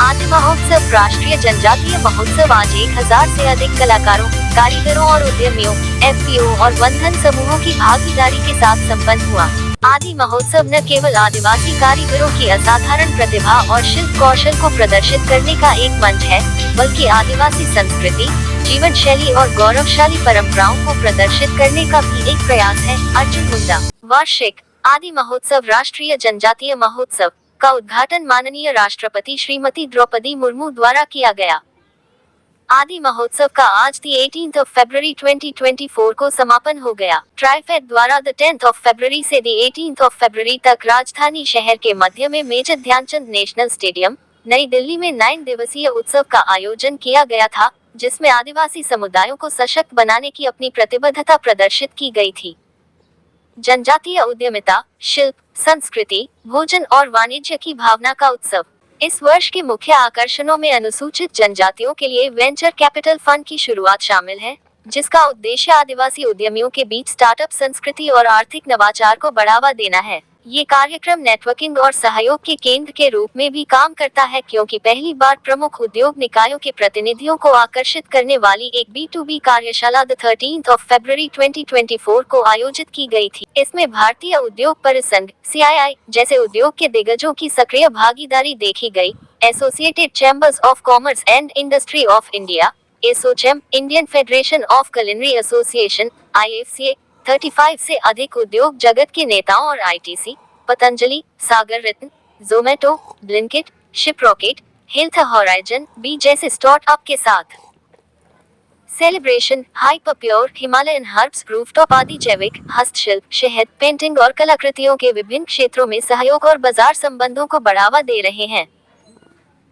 आदि महोत्सव राष्ट्रीय जनजातीय महोत्सव आज 1000 से अधिक कलाकारों, कारीगरों और उद्यमियों, एफपीओ और बंधन समूहों की भागीदारी के साथ संपन्न हुआ। आदि महोत्सव न केवल आदिवासी कारीगरों की असाधारण प्रतिभा और शिल्प कौशल को प्रदर्शित करने का एक मंच है, बल्कि आदिवासी संस्कृति, जीवन शैली और गौरवशाली परंपराओं को प्रदर्शित करने का भी एक प्रयास है। अर्जुन मुंडा। वार्षिक आदि महोत्सव राष्ट्रीय जनजातीय महोत्सव का उद्घाटन माननीय राष्ट्रपति श्रीमती द्रौपदी मुर्मू द्वारा किया गया। आदि महोत्सव का आज 18 फरवरी 2024 को समापन हो गया। ट्राइफेड द्वारा 10 फरवरी से 18 फरवरी तक राजधानी शहर के मध्य में मेजर ध्यानचंद नेशनल स्टेडियम, नई दिल्ली में 9 दिवसीय उत्सव का आयोजन किया गया था, जिसमें आदिवासी समुदायों को सशक्त बनाने की अपनी प्रतिबद्धता प्रदर्शित की गई थी। जनजातीय उद्यमिता, शिल्प, संस्कृति, भोजन और वाणिज्य की भावना का उत्सव। इस वर्ष के मुख्य आकर्षणों में अनुसूचित जनजातियों के लिए वेंचर कैपिटल फंड की शुरुआत शामिल है, जिसका उद्देश्य आदिवासी उद्यमियों के बीच स्टार्टअप संस्कृति और आर्थिक नवाचार को बढ़ावा देना है। ये कार्यक्रम नेटवर्किंग और सहयोग के केंद्र के रूप में भी काम करता है, क्योंकि पहली बार प्रमुख उद्योग निकायों के प्रतिनिधियों को आकर्षित करने वाली एक B2B कार्यशाला 13 फरवरी 2024 को आयोजित की गई थी। इसमें भारतीय उद्योग परिसंघ CII जैसे उद्योग के दिग्गजों की सक्रिय भागीदारी देखी गई। Associated chambers of commerce and industry of India, ASSOCHAM, Indian federation of culinary association IFCA, 35 से अधिक उद्योग जगत के नेताओं और ITC, Patanjali, Sagar Ratna, Zomato, Blinkit, Shiprocket, Health Horizon B जैसे स्टार्टअप के साथ celebration, Hyper Pure, Himalayan Herbs, Rooftop आदि जैविक, हस्तशिल्प, शहद, पेंटिंग और कलाकृतियों के विभिन्न क्षेत्रों में सहयोग और बाजार संबंधों को बढ़ावा दे रहे हैं।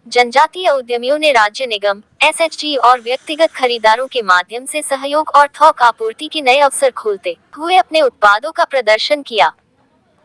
जनजातीय उद्यमियों ने राज्य निगम, SHG और व्यक्तिगत खरीदारों के माध्यम से सहयोग और थोक आपूर्ति के नए अवसर खोलते हुए अपने उत्पादों का प्रदर्शन किया।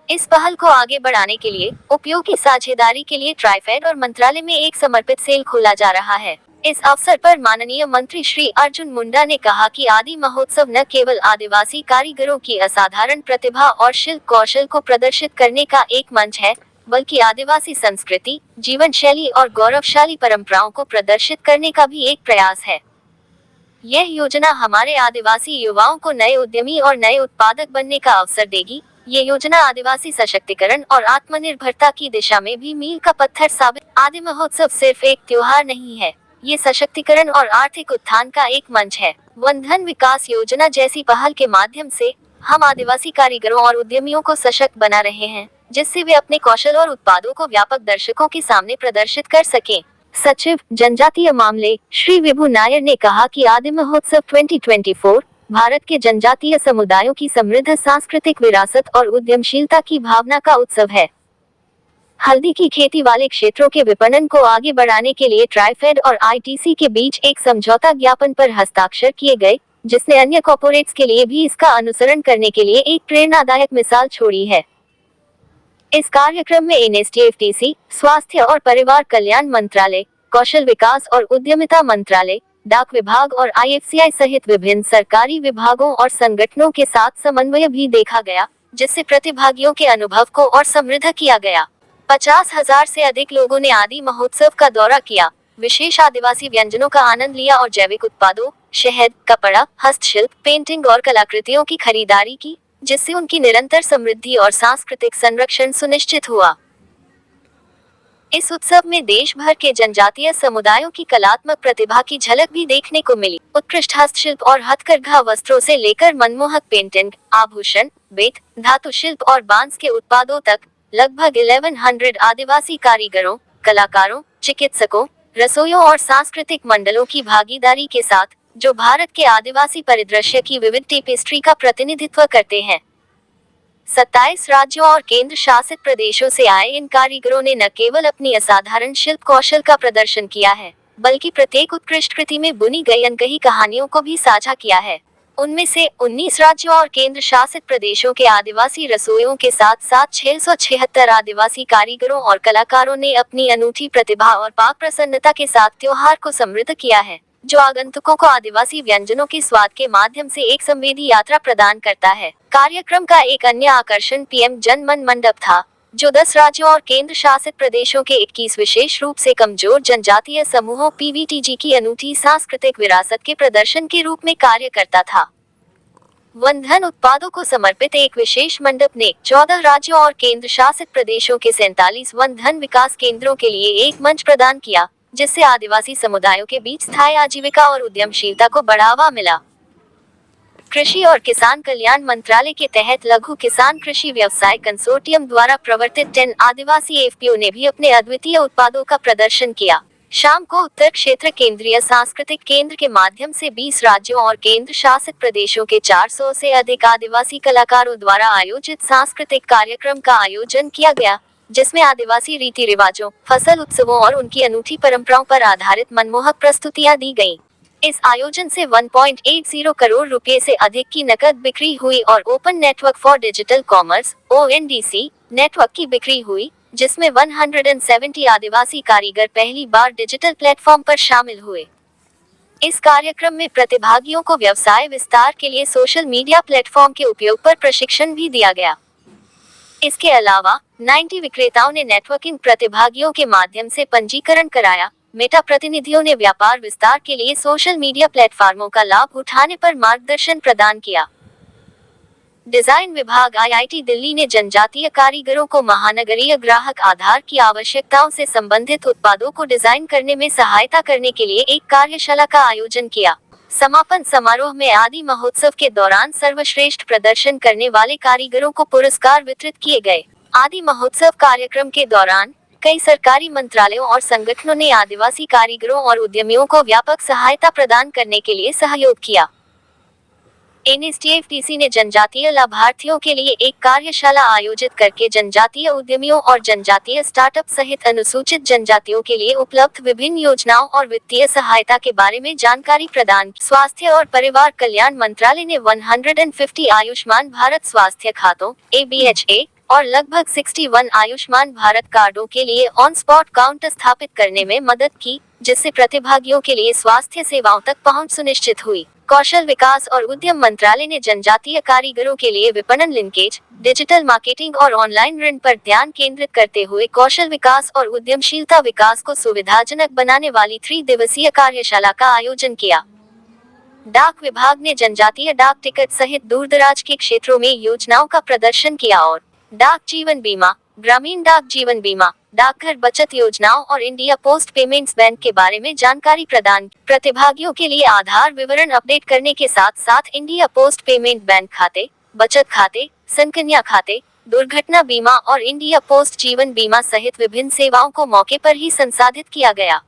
इस पहल को आगे बढ़ाने के लिए उपयोगी साझेदारी के लिए ट्राइफेड और मंत्रालय में एक समर्पित सेल खोला जा रहा है। इस अवसर पर माननीय मंत्री श्री अर्जुन मुंडा ने कहा कि आदि महोत्सव न केवल आदिवासी कारीगरों की असाधारण प्रतिभा और शिल्प कौशल को प्रदर्शित करने का एक मंच है, बल्कि आदिवासी संस्कृति, जीवन शैली और गौरवशाली परंपराओं को प्रदर्शित करने का भी एक प्रयास है। यह योजना हमारे आदिवासी युवाओं को नए उद्यमी और नए उत्पादक बनने का अवसर देगी। ये योजना आदिवासी सशक्तिकरण और आत्मनिर्भरता की दिशा में भी मील का पत्थर साबित। आदि महोत्सव सिर्फ एक त्योहार नहीं है, ये सशक्तिकरण और आर्थिक उत्थान का एक मंच है। वनधन विकास योजना जैसी पहल के माध्यम से हम आदिवासी कारीगरों और उद्यमियों को सशक्त बना रहे हैं, जिससे वे अपने कौशल और उत्पादों को व्यापक दर्शकों के सामने प्रदर्शित कर सकें। सचिव जनजातीय मामले श्री विभु नायर ने कहा कि आदि महोत्सव 2024 भारत के जनजातीय समुदायों की समृद्ध सांस्कृतिक विरासत और उद्यमशीलता की भावना का उत्सव है। हल्दी की खेती वाले क्षेत्रों के विपणन को आगे बढ़ाने के लिए ट्राइफेड और ITC के बीच एक समझौता ज्ञापन पर हस्ताक्षर किए गए, जिसने अन्य कॉर्पोरेट्स के लिए भी इसका अनुसरण करने के लिए एक प्रेरणादायक मिसाल छोड़ी है। इस कार्यक्रम में NSTFTC, स्वास्थ्य और परिवार कल्याण मंत्रालय, कौशल विकास और उद्यमिता मंत्रालय, डाक विभाग और IFCI सहित विभिन्न सरकारी विभागों और संगठनों के साथ समन्वय भी देखा गया, जिससे प्रतिभागियों के अनुभव को और समृद्ध किया गया। 50,000 से अधिक लोगों ने आदि महोत्सव का दौरा किया, विशेष आदिवासी व्यंजनों का आनंद लिया और जैविक उत्पादों, शहद, कपड़ा, हस्तशिल्प, पेंटिंग और कलाकृतियों की खरीदारी की, जिससे उनकी निरंतर समृद्धि और सांस्कृतिक संरक्षण सुनिश्चित हुआ। इस उत्सव में देश भर के जनजातीय समुदायों की कलात्मक प्रतिभा की झलक भी देखने को मिली। उत्कृष्ट हस्तशिल्प और हथकरघा वस्त्रों से लेकर मनमोहक पेंटिंग, आभूषण, बेत, धातु शिल्प और बांस के उत्पादों तक लगभग 1100 आदिवासी कारीगरों, कलाकारों, चिकित्सकों, रसोइयों और सांस्कृतिक मंडलों की भागीदारी के साथ, जो भारत के आदिवासी परिदृश्य की विविध टेपेस्ट्री का प्रतिनिधित्व करते हैं। 27 राज्यों और केंद्र शासित प्रदेशों से आए इन कारीगरों ने न केवल अपनी असाधारण शिल्प कौशल का प्रदर्शन किया है, बल्कि प्रत्येक उत्कृष्ट कृति में बुनी गई अनकही कहानियों को भी साझा किया है। उनमें से 19 राज्यों और केंद्र शासित प्रदेशों के आदिवासी रसोइयों के साथ साथ 676 आदिवासी कारीगरों और कलाकारों ने अपनी अनूठी प्रतिभा और पाक प्रसन्नता के साथ त्योहार को समृद्ध किया है, जो आगंतुकों को आदिवासी व्यंजनों के स्वाद के माध्यम से एक संवेदी यात्रा प्रदान करता है। कार्यक्रम का एक अन्य आकर्षण PM जन मन मंडप था, जो 10 राज्यों और केंद्र शासित प्रदेशों के 21 विशेष रूप से कमजोर जनजातीय समूहों पीवीटीजी की अनूठी सांस्कृतिक विरासत के प्रदर्शन के रूप में कार्य करता था। वन धन उत्पादों को समर्पित एक विशेष मंडप ने 14 राज्यों और केंद्र शासित प्रदेशों के 47 वन धन विकास केंद्रों के लिए एक मंच प्रदान किया, जिससे आदिवासी समुदायों के बीच स्थायी आजीविका और उद्यमशीलता को बढ़ावा मिला। कृषि और किसान कल्याण मंत्रालय के तहत लघु किसान कृषि व्यवसाय कंसोर्टियम द्वारा प्रवर्तित 10 आदिवासी एफपीओ ने भी अपने अद्वितीय उत्पादों का प्रदर्शन किया। शाम को उत्तर क्षेत्र केंद्रीय सांस्कृतिक केंद्र के माध्यम से 20 राज्यों और केंद्र शासित प्रदेशों के 400 से अधिक आदिवासी कलाकारों द्वारा आयोजित सांस्कृतिक कार्यक्रम का आयोजन किया गया, जिसमें आदिवासी रीति रिवाजों, फसल उत्सवों और उनकी अनूठी परंपराओं पर आधारित मनमोहक प्रस्तुतियां दी गयी। इस आयोजन से 1.80 करोड़ रुपए से अधिक की नकद बिक्री हुई और open network for digital commerce (ONDC) network की बिक्री हुई, जिसमें 170 आदिवासी कारीगर पहली बार डिजिटल प्लेटफॉर्म पर शामिल हुए। इस कार्यक्रम में प्रतिभागियों को व्यवसाय विस्तार के लिए सोशल मीडिया प्लेटफॉर्म के उपयोग पर प्रशिक्षण भी दिया गया। इसके अलावा 90 विक्रेताओं ने नेटवर्किंग प्रतिभागियों के माध्यम से पंजीकरण कराया। मेटा प्रतिनिधियों ने व्यापार विस्तार के लिए सोशल मीडिया प्लेटफॉर्मों का लाभ उठाने पर मार्गदर्शन प्रदान किया। डिजाइन विभाग आईआईटी दिल्ली ने जनजातीय कारीगरों को महानगरीय ग्राहक आधार की आवश्यकताओं से संबंधित उत्पादों को डिजाइन करने में सहायता करने के लिए एक कार्यशाला का आयोजन किया। समापन समारोह में आदि महोत्सव के दौरान सर्वश्रेष्ठ प्रदर्शन करने वाले कारीगरों को पुरस्कार वितरित किए गए। आदि महोत्सव कार्यक्रम के दौरान कई सरकारी मंत्रालयों और संगठनों ने आदिवासी कारीगरों और उद्यमियों को व्यापक सहायता प्रदान करने के लिए सहयोग किया। एनएसटीएफटीसी ने जनजातीय लाभार्थियों के लिए एक कार्यशाला आयोजित करके जनजातीय उद्यमियों और जनजातीय स्टार्टअप सहित अनुसूचित जनजातियों के लिए उपलब्ध विभिन्न योजनाओं और वित्तीय सहायता के बारे में जानकारी प्रदान की। स्वास्थ्य और परिवार कल्याण मंत्रालय ने 150 आयुष्मान भारत स्वास्थ्य खातों (ABHA) और लगभग 61 आयुष्मान भारत कार्डों के लिए ऑन स्पॉट काउंटर स्थापित करने में मदद की, जिससे प्रतिभागियों के लिए स्वास्थ्य सेवाओं तक पहुंच सुनिश्चित हुई। कौशल विकास और उद्यम मंत्रालय ने जनजातीय कारीगरों के लिए विपणन लिंकेज, डिजिटल मार्केटिंग और ऑनलाइन ऋण पर ध्यान केंद्रित करते हुए कौशल विकास और उद्यमशीलता विकास को सुविधाजनक बनाने वाली 3 दिवसीय कार्यशाला का आयोजन किया। डाक विभाग ने जनजातीय डाक टिकट सहित दूरदराज के क्षेत्रों में योजनाओं का प्रदर्शन किया और डाक जीवन बीमा, ग्रामीण डाक जीवन बीमा, डाकघर बचत योजनाओं और इंडिया पोस्ट पेमेंट्स बैंक के बारे में जानकारी प्रदान की। प्रतिभागियों के लिए आधार विवरण अपडेट करने के साथ साथ इंडिया पोस्ट पेमेंट बैंक खाते, बचत खाते, संकन्या खाते, दुर्घटना बीमा और इंडिया पोस्ट जीवन बीमा सहित विभिन्न सेवाओं को मौके पर ही संसाधित किया गया।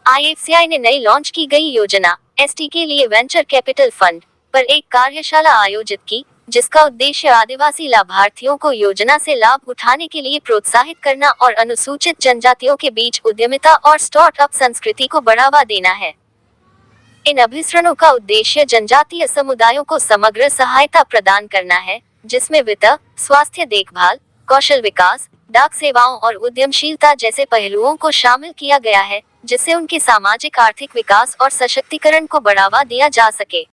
आईएफसीआई ने नई लॉन्च की गई योजना एसटी के लिए वेंचर कैपिटल फंड पर एक कार्यशाला आयोजित की, जिसका उद्देश्य आदिवासी लाभार्थियों को योजना से लाभ उठाने के लिए प्रोत्साहित करना और अनुसूचित जनजातियों के बीच उद्यमिता और स्टार्टअप संस्कृति को बढ़ावा देना है। इन अभिसरणों का उद्देश्य जनजातीय समुदायों को समग्र सहायता प्रदान करना है, जिसमें वित्त, स्वास्थ्य देखभाल, कौशल विकास, डाक सेवाओं और उद्यमशीलता जैसे पहलुओं को शामिल किया गया है, जिससे उनके सामाजिक आर्थिक विकास और सशक्तिकरण को बढ़ावा दिया जा सके।